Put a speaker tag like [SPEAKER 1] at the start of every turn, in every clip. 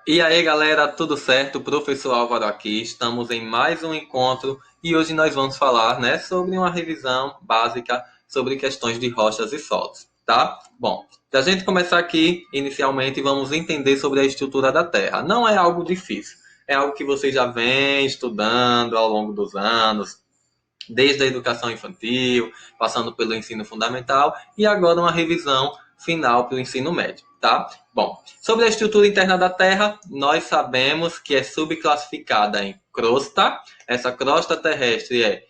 [SPEAKER 1] E aí, galera, tudo certo? Professor Álvaro aqui. Estamos em mais um encontro e hoje nós vamos falar, né, sobre uma revisão básica sobre questões de rochas e solos, tá? Bom, para a gente começar aqui, inicialmente, vamos entender sobre a estrutura da Terra. Não é algo difícil, é algo que você já vem estudando ao longo dos anos, desde a educação infantil, passando pelo ensino fundamental e agora uma revisão final para o ensino médio, tá? Bom, sobre a estrutura interna da Terra, nós sabemos que é subclassificada em crosta. Essa crosta terrestre é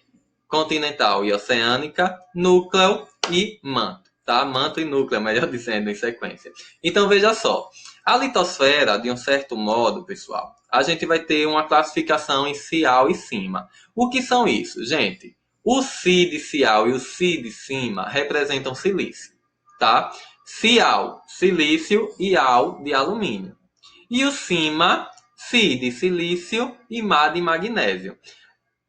[SPEAKER 1] continental e oceânica, núcleo e manto, tá? Manto e núcleo, melhor dizendo, em sequência. Então, veja só. A litosfera, de um certo modo, pessoal, a gente vai ter uma classificação em cial e cima. O que são isso, gente? O Si de cial e o Si de cima representam silício, tá? Cial, silício e Al de alumínio. E o cima, Si de silício e Ma de magnésio.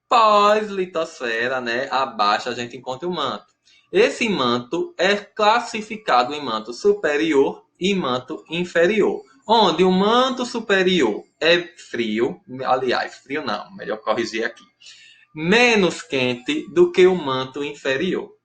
[SPEAKER 1] Pós-litosfera, né, abaixo a gente encontra o manto. Esse manto é classificado em manto superior e manto inferior, onde o manto superior é frio, aliás, frio não, melhor corrigir aqui, menos quente do que o manto inferior.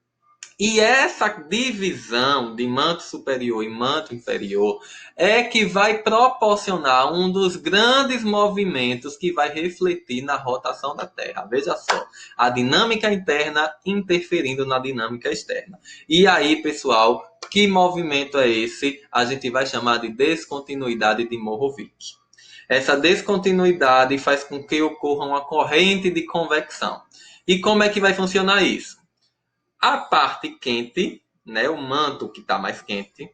[SPEAKER 1] E essa divisão de manto superior e manto inferior é que vai proporcionar um dos grandes movimentos que vai refletir na rotação da Terra. Veja só, a dinâmica interna interferindo na dinâmica externa. E aí, pessoal, que movimento é esse? A gente vai chamar de descontinuidade de Moravec. Essa descontinuidade faz com que ocorra uma corrente de convecção. E como é que vai funcionar isso? A parte quente, né, o manto que está mais quente,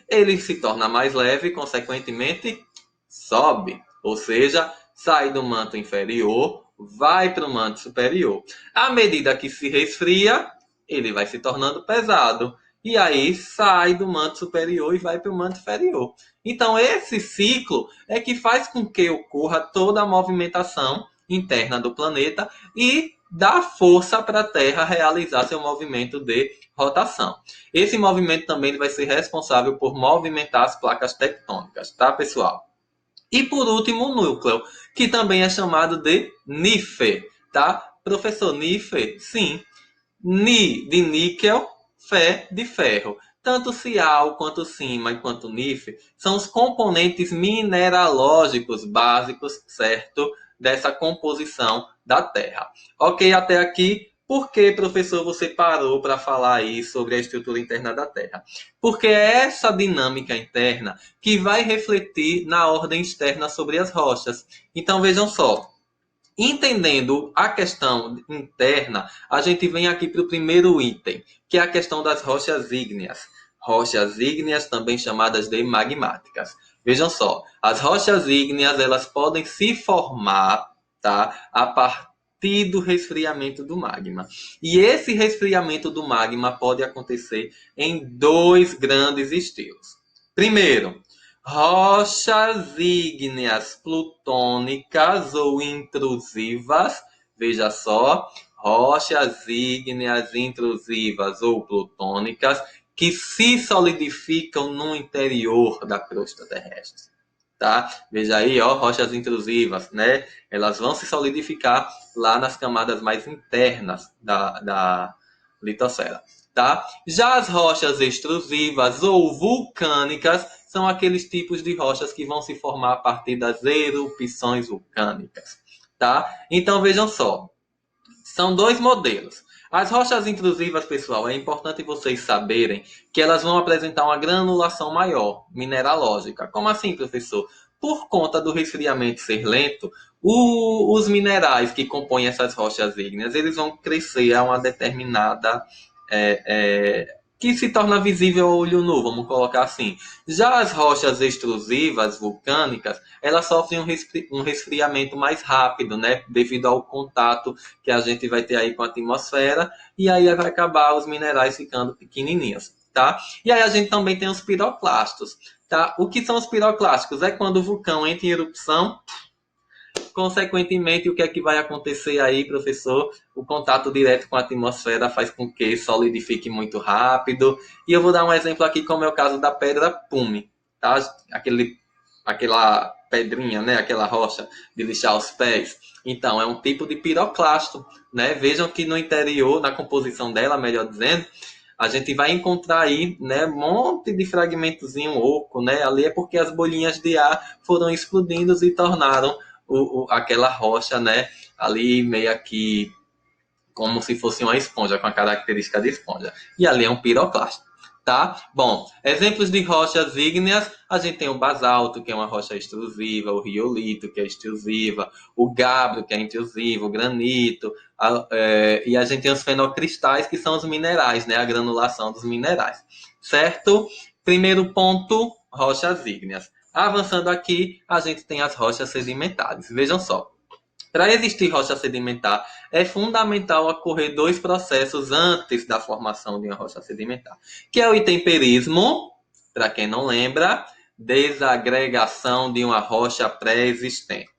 [SPEAKER 1] ele se torna mais leve e, consequentemente, sobe. Ou seja, sai do manto inferior, vai para o manto superior. À medida que se resfria, ele vai se tornando pesado. E aí sai do manto superior e vai para o manto inferior. Então, esse ciclo é que faz com que ocorra toda a movimentação interna do planeta e dá força para a Terra realizar seu movimento de rotação. Esse movimento também vai ser responsável por movimentar as placas tectônicas, tá, pessoal? E por último, o núcleo, que também é chamado de NIFE, tá? Professor, NIFE? Sim. Ni de níquel, Fe de ferro. Tanto Cial quanto Cima e quanto NIFE são os componentes mineralógicos básicos, certo? Dessa composição da Terra. Ok, até aqui. Por que, professor, você parou para falar aí sobre a estrutura interna da Terra? Porque é essa dinâmica interna que vai refletir na ordem externa sobre as rochas. Então, vejam só. Entendendo a questão interna, a gente vem aqui para o primeiro item, que é a questão das rochas ígneas. Rochas ígneas, também chamadas de magmáticas. Vejam só, as rochas ígneas elas podem se formar, tá, a partir do resfriamento do magma. E esse resfriamento do magma pode acontecer em dois grandes estilos. Primeiro, rochas ígneas plutônicas ou intrusivas, veja só, rochas ígneas intrusivas ou plutônicas que se solidificam no interior da crosta terrestre. Tá? Veja aí, ó, rochas intrusivas, né? Elas vão se solidificar lá nas camadas mais internas da litosfera. Tá? Já as rochas extrusivas ou vulcânicas são aqueles tipos de rochas que vão se formar a partir das erupções vulcânicas. Tá? Então vejam só, são dois modelos. As rochas intrusivas, pessoal, é importante vocês saberem que elas vão apresentar uma granulação maior, mineralógica. Como assim, professor? Por conta do resfriamento ser lento, os minerais que compõem essas rochas ígneas, eles vão crescer a uma determinada que se torna visível ao olho nu, vamos colocar assim. Já as rochas extrusivas, vulcânicas, elas sofrem um resfriamento mais rápido, né? Devido ao contato que a gente vai ter aí com a atmosfera, e aí vai acabar os minerais ficando pequenininhos, tá? E aí a gente também tem os piroclastos, tá? O que são os piroclásticos? É quando o vulcão entra em erupção, Consequentemente, o que é que vai acontecer aí, professor? O contato direto com a atmosfera faz com que solidifique muito rápido. E eu vou dar um exemplo aqui, como é o caso da pedra pume, tá? Aquela pedrinha, né? Aquela rocha de lixar os pés. Então, é um tipo de piroclasto, né? Vejam que no interior, na composição dela, melhor dizendo, a gente vai encontrar aí, né, um monte de fragmentozinho oco, né? Ali é porque as bolinhas de ar foram explodindo e tornaram aquela rocha, né? Ali meio que como se fosse uma esponja, com a característica de esponja. E ali é um piroclasto, tá? Bom, exemplos de rochas ígneas, a gente tem o basalto, que é uma rocha extrusiva, o riolito, que é extrusiva, o gabbro, que é intrusivo, o granito, e a gente tem os fenocristais, que são os minerais, né? A granulação dos minerais, certo? Primeiro ponto, rochas ígneas. Avançando aqui, a gente tem as rochas sedimentares. Vejam só. Para existir rocha sedimentar, é fundamental ocorrer dois processos antes da formação de uma rocha sedimentar, que é o intemperismo, para quem não lembra, desagregação de uma rocha pré-existente.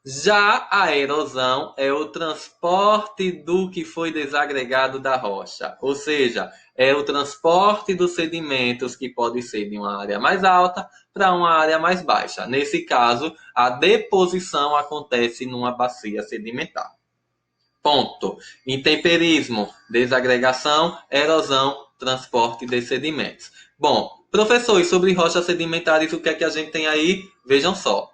[SPEAKER 1] Já a erosão é o transporte do que foi desagregado da rocha, ou seja, é o transporte dos sedimentos que pode ser de uma área mais alta para uma área mais baixa. Nesse caso, a deposição acontece numa bacia sedimentar. Ponto. Intemperismo, desagregação, erosão, transporte de sedimentos. Bom, professores, sobre rochas sedimentares, o que é que a gente tem aí? Vejam só.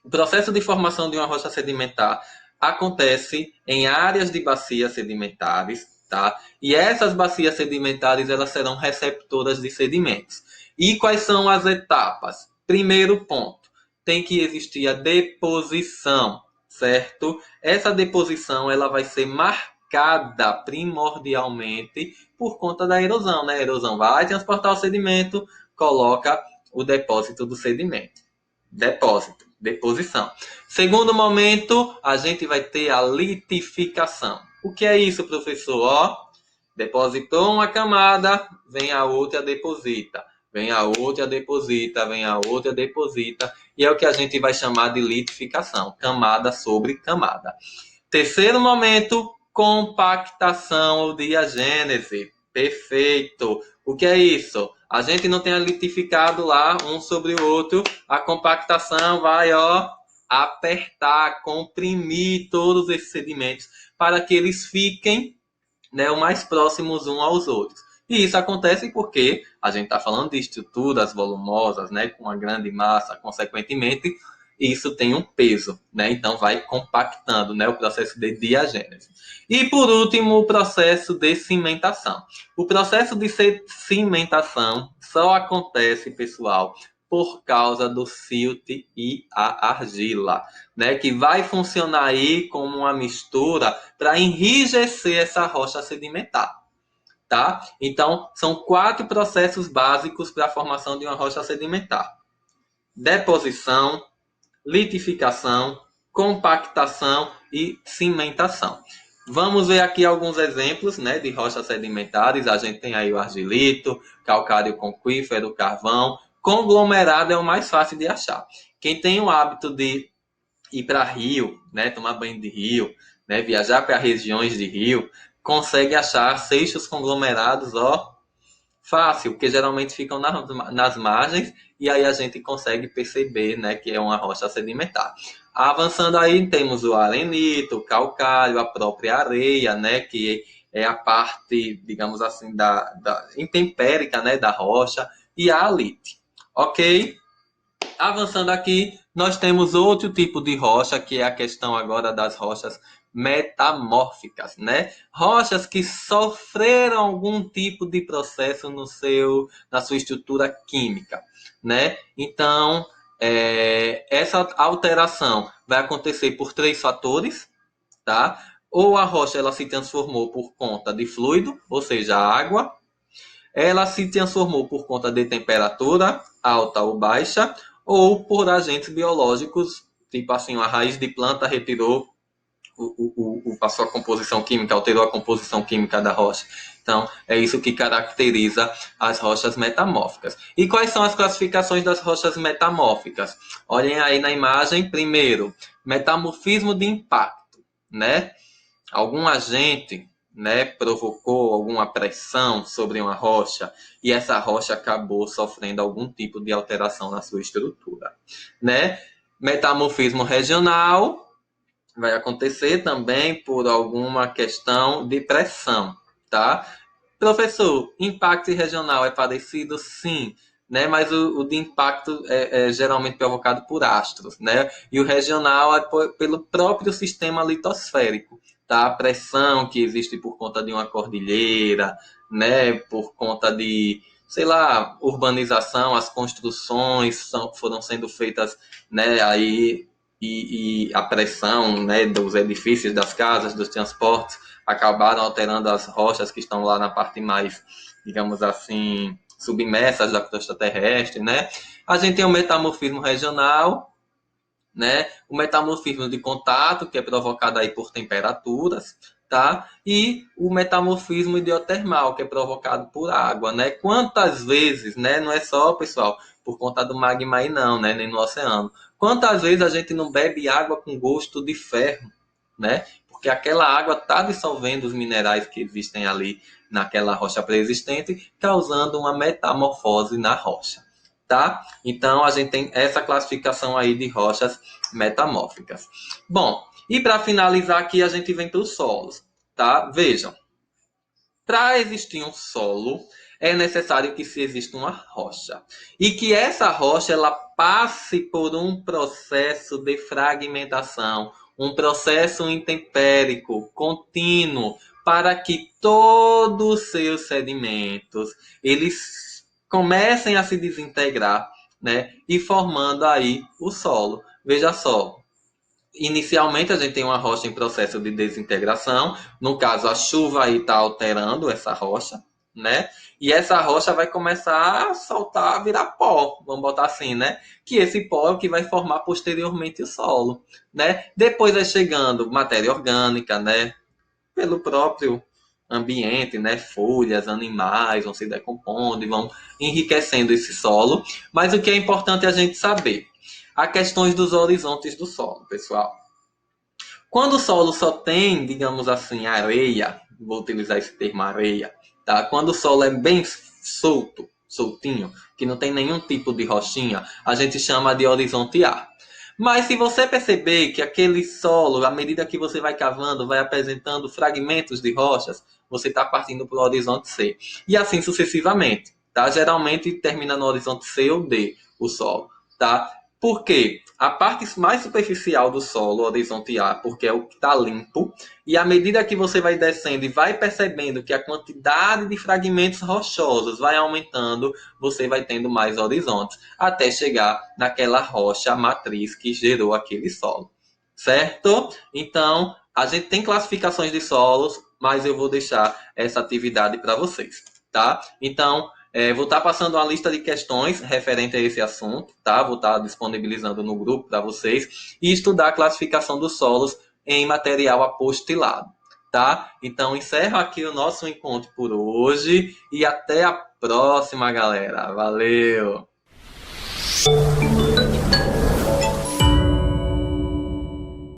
[SPEAKER 1] O processo de formação de uma rocha sedimentar acontece em áreas de bacias sedimentares, tá? E essas bacias sedimentares, elas serão receptoras de sedimentos. E quais são as etapas? Primeiro ponto, tem que existir a deposição, certo? Essa deposição, ela vai ser marcada primordialmente por conta da erosão, né? A erosão vai transportar o sedimento, coloca o depósito do sedimento. Deposição. Segundo momento, a gente vai ter a litificação. O que é isso, professor? Ó, depositou uma camada, vem a outra, deposita. Vem a outra, deposita. Vem a outra, deposita. E é o que a gente vai chamar de litificação. Camada sobre camada. Terceiro momento, compactação ou diagênese. Perfeito. O que é isso? A gente não tem litificado lá um sobre o outro. A compactação vai, ó, apertar, comprimir todos esses sedimentos para que eles fiquem, né, o mais próximos uns aos outros. E isso acontece porque a gente está falando de estruturas volumosas, né, com uma grande massa, consequentemente, isso tem um peso, né? Então vai compactando, né, o processo de diagênese. E por último, o processo de cimentação. O processo de cimentação só acontece, pessoal, por causa do silt e a argila, né, que vai funcionar aí como uma mistura para enrijecer essa rocha sedimentar, tá? Então, são 4 processos básicos para a formação de uma rocha sedimentar: deposição, litificação, compactação e cimentação. Vamos ver aqui alguns exemplos, né, de rochas sedimentares. A gente tem aí o argilito, calcário conquífero, carvão. Conglomerado é o mais fácil de achar. Quem tem o hábito de ir para rio, né, tomar banho de rio, né, viajar para regiões de rio, consegue achar seixos conglomerados, ó, fácil, porque geralmente ficam nas margens e aí a gente consegue perceber, né, que é uma rocha sedimentar. Avançando aí, temos o arenito, o calcário, a própria areia, né, que é a parte, digamos assim, da intempérica, né, da rocha, e a alite. Ok? Avançando aqui, nós temos outro tipo de rocha, que é a questão agora das rochas metamórficas, né? Rochas que sofreram algum tipo de processo na sua estrutura química, né? Então, essa alteração vai acontecer por 3 fatores, tá? Ou a rocha ela se transformou por conta de fluido, ou seja, água. Ela se transformou por conta de temperatura alta ou baixa, ou por agentes biológicos, tipo assim, a raiz de planta retirou a sua composição química, alterou a composição química da rocha. Então, é isso que caracteriza as rochas metamórficas. E quais são as classificações das rochas metamórficas? Olhem aí na imagem. Primeiro, metamorfismo de impacto, né? Algum agente, né, provocou alguma pressão sobre uma rocha e essa rocha acabou sofrendo algum tipo de alteração na sua estrutura, né? Metamorfismo regional vai acontecer também por alguma questão de pressão, tá? Professor, impacto regional é parecido? Sim, né? Mas o de impacto é geralmente provocado por astros, né? E o regional é pelo próprio sistema litosférico, tá? A pressão que existe por conta de uma cordilheira, né? Por conta de, sei lá, urbanização, as construções foram sendo feitas, né? Aí e a pressão, né, dos edifícios, das casas, dos transportes, acabaram alterando as rochas que estão lá na parte mais, digamos assim, submersas da crosta terrestre, né? A gente tem o metamorfismo regional, né? O metamorfismo de contato, que é provocado aí por temperaturas, tá? E o metamorfismo hidrotermal, que é provocado por água, né? Quantas vezes, né? Não é só, pessoal, por conta do magma aí não, né? Nem no oceano. Quantas vezes a gente não bebe água com gosto de ferro, né? Porque aquela água está dissolvendo os minerais que existem ali naquela rocha pré-existente, causando uma metamorfose na rocha, tá? Então a gente tem essa classificação aí de rochas metamórficas. Bom, e para finalizar aqui a gente vem para os solos, tá? Vejam, para existir um solo é necessário que se exista uma rocha e que essa rocha ela passe por um processo de fragmentação, um processo intempérico contínuo para que todos os seus sedimentos eles comecem a se desintegrar, né, e formando aí o solo. Veja só, inicialmente a gente tem uma rocha em processo de desintegração, no caso a chuva aí está alterando essa rocha, né? E essa rocha vai começar a soltar, virar pó, vamos botar assim, né? Que esse pó é o que vai formar posteriormente o solo, né? Depois vai chegando matéria orgânica, né? Pelo próprio ambiente, né? Folhas, animais vão se decompondo e vão enriquecendo esse solo. Mas o que é importante a gente saber? As questões dos horizontes do solo, pessoal. Quando o solo só tem, digamos assim, areia, vou utilizar esse termo areia, tá? Quando o solo é bem solto, soltinho, que não tem nenhum tipo de rochinha, a gente chama de horizonte A. Mas se você perceber que aquele solo, à medida que você vai cavando, vai apresentando fragmentos de rochas, você está partindo para o horizonte C. E assim sucessivamente, tá? Geralmente termina no horizonte C ou D, o solo, tá? Por quê? A parte mais superficial do solo, horizonte A, porque é o que está limpo, e à medida que você vai descendo e vai percebendo que a quantidade de fragmentos rochosos vai aumentando, você vai tendo mais horizontes, até chegar naquela rocha matriz que gerou aquele solo, certo? Então, a gente tem classificações de solos, mas eu vou deixar essa atividade para vocês, tá? Então, vou estar passando uma lista de questões referente a esse assunto, tá? Vou estar disponibilizando no grupo para vocês e estudar a classificação dos solos em material apostilado, tá? Então, encerro aqui o nosso encontro por hoje e até a próxima, galera. Valeu!